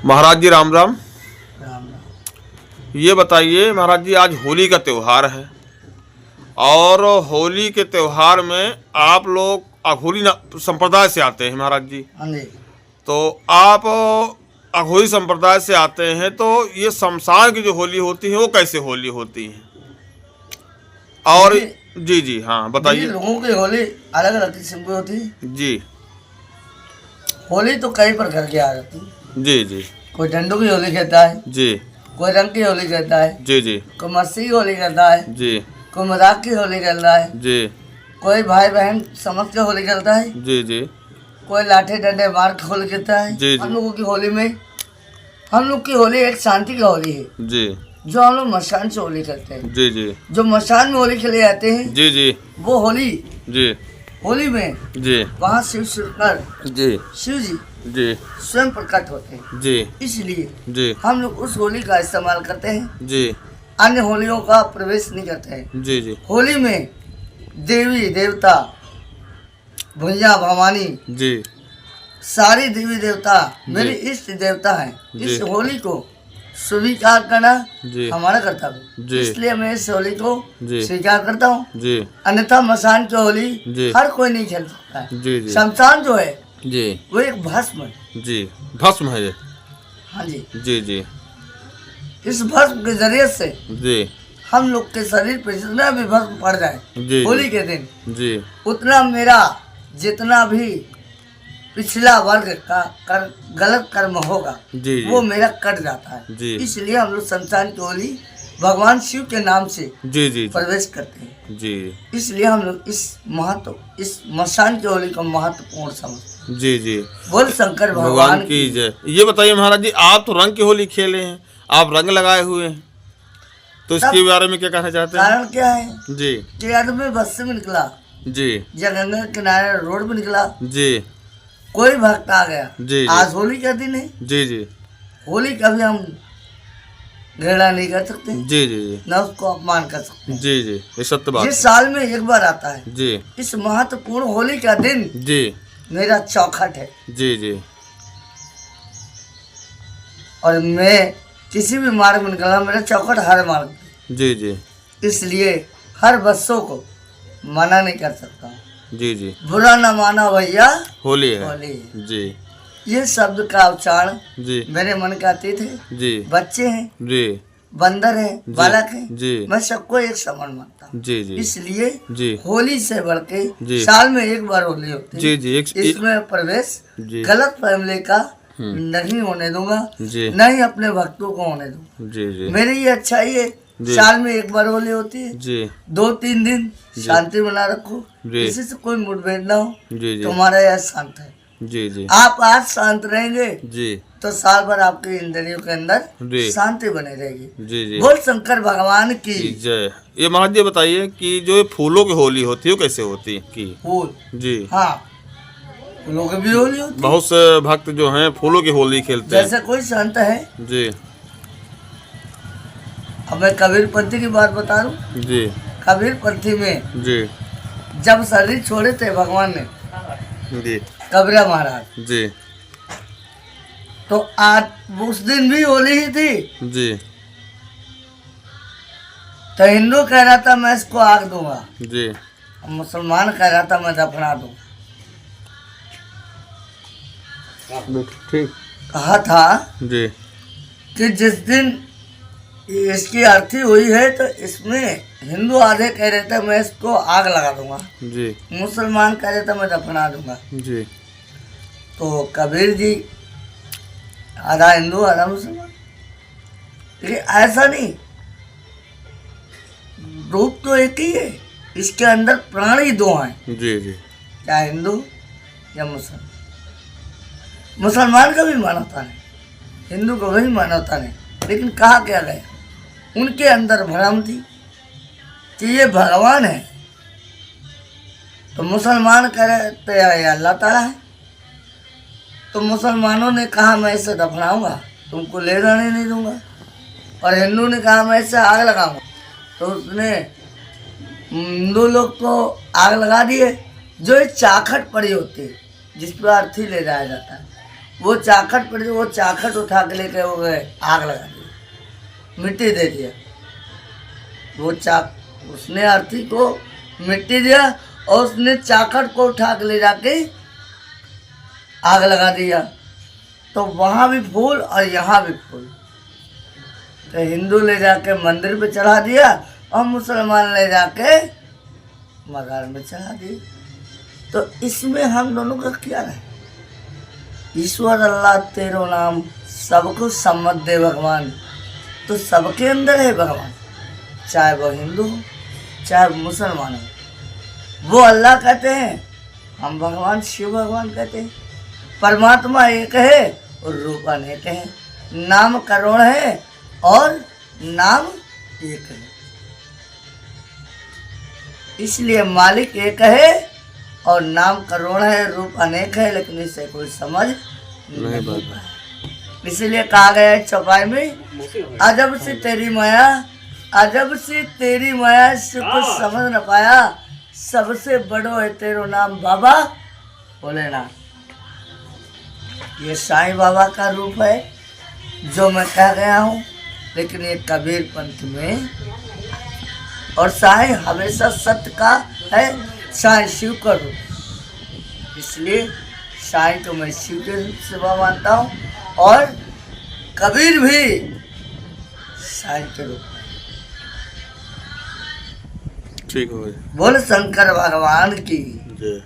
महाराज जी राम राम। राम राम। ये बताइए महाराज जी, आज होली का त्यौहार है और होली के त्यौहार में आप लोग अघोरी संप्रदाय से आते हैं महाराज जी। हाँ जी। तो आप अघोरी संप्रदाय से आते हैं, तो ये शमशान की जो होली होती है वो कैसे होली होती है? और जी जी हाँ बताइए। लोगों की होली अलग अलग किस्म की होती है जी होली तो कई प्रकार की आ जाती है। जी जी कोई डंडू की होली कहता है, जी कोई रंग की होली कहता है, जी जी कोई मस्ती की होली कहता है, जी कोई मजाक की होली कहता है, जी कोई भाई बहन समझ के होली कहता है, जी जी कोई लाठे डंडे मार के होली कहता है। जी, जी। हम लोगों की होली में, हम लोग की होली एक शांति की होली है, जी जो हम लोग मशान से होली करते हैं। जी जी जो मशान में होली खेले जाते हैं, जी जी वो होली, जी होली में जी वहाँ शिव शंकर, जी शिव जी जी स्वयं प्रकट होते हैं। जी इसलिए जी हम लोग उस होली का इस्तेमाल करते हैं, जी अन्य होलियों का प्रवेश नहीं करते हैं। जी जी होली में देवी देवता, भैया भवानी, जी सारी देवी देवता मेरे जी। इष्ट देवता हैं। जी। इस होली को स्वीकार करना जी हमारा कर्तव्य जी। है। इसलिए मैं इस होली को जी। स्वीकार करता हूँ। जी अन्यथा मसान की होली जी। हर कोई नहीं खेल सकता है। जी जी शमशान जो है जी वो एक भस्म है। जी भस्म है ये। हाँ जी। जी जी इस भस्म के जरिए से जी हम लोग के शरीर पे जितना भी भस्म पड़ जाए जी। होली के दिन, जी उतना मेरा जितना भी पिछला वर्ग का गलत कर्म होगा जी जी वो मेरा कट जाता है। जी। इसलिए हम लोग शमशान की होली भगवान शिव के नाम से जी जी प्रवेश करते हैं। जी इसलिए हम लोग इस मशान की होली को महत्वपूर्ण समझते जी जी हैं। बोल शंकर भगवान की जय। ये बताइए महाराज जी, आप तो रंग की होली खेले हैं, आप रंग लगाए हुए हैं, तो इसके बारे में क्या कहना चाहते हैं? कारण क्या है जी कि आदमी बस से में निकला, जी या गंगा के किनारे रोड पे निकला, जी कोई भक्त आ गया। जी। आज होली का दिन है, जी जी होली का भी हम घृणा नहीं कर सकते, जी जी जी न उसको अपमान कर सकते। जी जी ये सत्य बात ये है। साल में एक बार आता है। जी इस महत्वपूर्ण होली का दिन जी मेरा चौखट है जी जी और मैं किसी भी मार्ग में निकला, मेरा चौखट हर मार्ग। जी जी इसलिए हर बच्चों को मना नहीं कर सकता हूँ। जी जी बुरा न माना भैया होली है। होली है। जी ये शब्द का उच्चारण जी मेरे मन का अतीत है। जी बच्चे हैं, जी बंदर है, बालक है, जी मैं सबको एक समान मानता हूँ। जी जी इसलिए जी होली से बढ़ के जी। साल में एक बार होली होती है। जी जी इसमें प्रवेश जी गलत फैमिली का नहीं होने दूंगा, जी न ही अपने भक्तों को होने दूंगा। जी जी मेरी ये अच्छाई है, जी। साल में एक बार होली होती है, जी 2-3 दिन शांति बना रखो, जी। किसी से कोई मुठभेड़ ना हो, जी जी तुम्हारा यह शांत है। जी जी आप आज शांत रहेंगे जी तो साल भर आपकी इंद्रियों के जी। अंदर शांति बनी रहेगी। जी जी बोल शंकर भगवान की जय। ये महाराज जी बताइए कि जो ये फूलों की होली होती है वो कैसे होती है की? फूल, जी हाँ फूलों की भी होली होती है। बहुत से भक्त जो हैं फूलों की होली खेलते हैं। जैसे कोई संत है, जी अब मैं कबीर पंथी की बात बता रहा हूँ। जी कबीर पंथी में जी जब शरीर छोड़े थे भगवान ने, जी कबीरा महाराज, जी तो आज उस दिन भी होली ही थी। जी तो हिंदू कह रहा था मैं इसको आग दूंगा, जी मुसलमान कह रहा था मैं दफना दूंगा। ठीक कहा था जी कि जिस दिन इसकी अर्थी हुई है तो इसमें हिंदू आधे कह रहे थे मैं इसको आग लगा दूंगा, जी मुसलमान कह रहे थे मैं दफना दूंगा। जी तो कबीर जी आधा हिंदू आधा मुसलमान, लेकिन ऐसा नहीं, रूप तो एक ही है, इसके अंदर प्राण ही दो हैं, जी जी चाहे हिंदू या मुसलमान। मुसलमान का भी मानवता है, हिंदू का भी मानवता नहीं, लेकिन कहा क्या गया, उनके अंदर भ्रम थी कि ये भगवान है। तो मुसलमान कह रहे तो ये अल्लाह ताला है। तो मुसलमानों ने कहा मैं इसे दफनाऊंगा, तुमको ले जाने नहीं दूंगा, और हिंदू ने कहा मैं इसे आग लगाऊंगा। तो उसने हिंदू लोग तो आग लगा दिए, जो एक चाखट पड़ी होती है जिस पर अर्थी ले जाया जाता है, वो चाखट पर वो चाखट उठा के लेके वो गए, आग लगा दी, मिट्टी दे दिया। वो उसने अर्थी को मिट्टी दिया और उसने चाखट को उठा के ले जाके आग लगा दिया। तो वहाँ भी फूल और यहाँ भी फूल। तो हिंदू ले जाके मंदिर पे चढ़ा दिया और मुसलमान ले जाके मजार में चढ़ा दिया। तो इसमें हम दोनों का क्या है? ईश्वर अल्लाह तेरो नाम सबको सम्मत दे भगवान। तो सबके अंदर है भगवान, चाहे वो हिंदू हो चाहे मुसलमान हो। वो अल्लाह कहते हैं, हम भगवान शिव भगवान कहते हैं। परमात्मा एक है और रूप अनेक है, नाम करोड़ है और नाम एक है। इसलिए मालिक एक है और नाम करोड़ है, रूप अनेक है, लेकिन इसे कोई समझ नहीं पाता। इसलिए कहा गया है चौपाई में, अजब से तेरी माया, अजब से तेरी माया, इससे कुछ समझ न पाया, सबसे बड़ो है तेरो नाम बाबा भोलेनाथ। ये साईं बाबा का रूप है जो मैं कह गया हूँ, लेकिन ये कबीर पंथ में। और साईं हमेशा सत्य का है, साईं शिव का रूप। इसलिए साईं को मैं शिव के रूप से मानता हूँ और कबीर भी साईं के रूप में। ठीक हो गया। बोल शंकर भगवान की। जय।